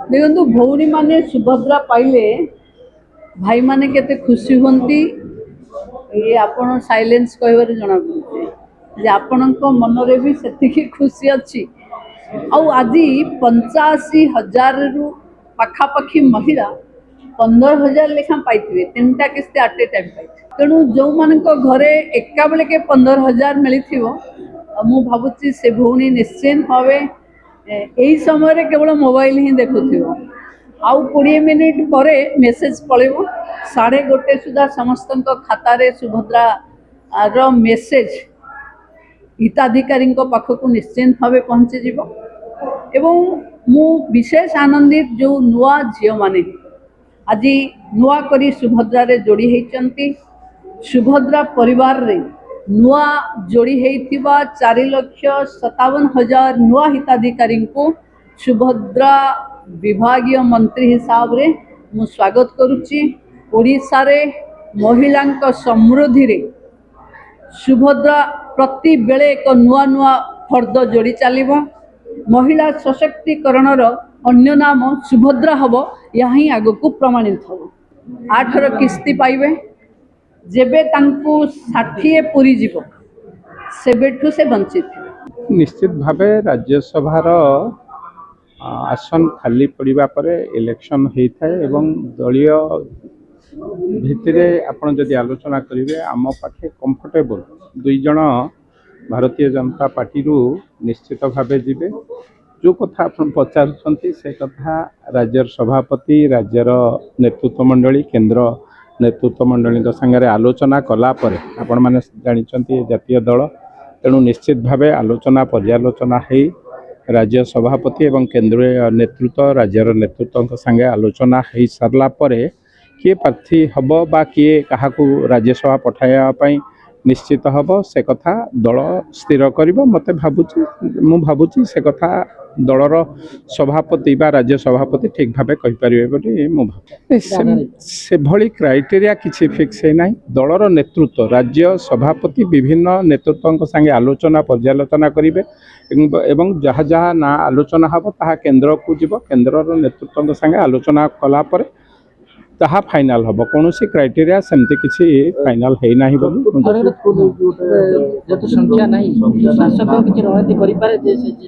देखो भौणी माने सुभद्रा पाइले भाई माने केते खुशी होती ये आपण साइलेंस कहबार जना पड़े आपणको मनरे भी सेतिकी खुशी अच्छी आज 85,000 रु पाखापाखि महिला 15,000 लेखा पाई तीनटा किस्ती आट ए टाइम पाई तेणु जो मान घरे एका बेले के 15,000 मिली मु भावुची से भौणी निश्चिंत भावे यही समय केवल मोबाइल ही देखुथिबो आउ 20 मिनिट पर मेसेज पड़ेबो 1:30 सुधा समस्त खाता रे सुभद्रा रो मेसेज हिताधिकारी पाखक निश्चिंत भाव पहुँची जीवो एवं मु विशेष आनंदित जो नुआ झील माने आज नुआ करी सुभद्रा रे जोड़ी होती सुभद्रा परिवार रे नुआ जोड़ी होता 4,57,000 नुआ हिताधिकारी को सुभद्रा विभागीय मंत्री हिसाब रे मु स्वागत करुच्ची। ओडिशा रे महिला समृद्धि रे सुभद्रा प्रति बेले एक नुआ नुआ फर्द जोड़ी चलिबो महिला सशक्तिकरण अन्य नाम सुभद्रा हम यह ही आग को प्रमाणित हम 8 किस्ती पाइबे जेबे तांकु 60 पूरी जीव सेबेठु से वंचित निश्चित भावे राज्यसभार आसन खाली पड़ा पर इलेक्शन होता है एवं दलीय भित्तिरे आपण जदि आलोचना करेंगे आम पाखे कंफर्टेबल दुई जन भारतीय जनता पार्टी निश्चित भावे जीवे जो कथा आप पचारुंट से कथा राज्यर सभापति राज्यर नेतृत्व मंडली केंद्र नेतृत्व मंडली संगे आलोचना कलापर आपण मैंने जानते जातीय दल तेणु निश्चित भावे आलोचना पर्यालोचना है राज्य सभापति एवं केंद्रीय नेतृत्व राज्यर नेतृत्व संगे आलोचना हो सारा पर किए प्रार्थी हम बा किए क्या राज्यसभा पठाइवाई निश्चित हम से कथा दल स्थिर कर मत भावुची से कथा दलर सभापति बा राज्य सभापति ठीक भाव कहींपारे से भली क्राइटेरिया किसी फिक्स है ना दलर नेतृत्व राज्य सभापति विभिन्न नेतृत्व संगे आलोचना पर्यालोचना करेंगे एवं जहाँ जहाँ ना आलोचना हम ताहा केंद्र को जीव केंद्र नेतृत्व संगे आलोचना कलापर ताहा फाइनाल हम कौन क्राइटेरिया सेमती किसी फाइनाल है ना संख्या नहीं शासक किसी रणनीति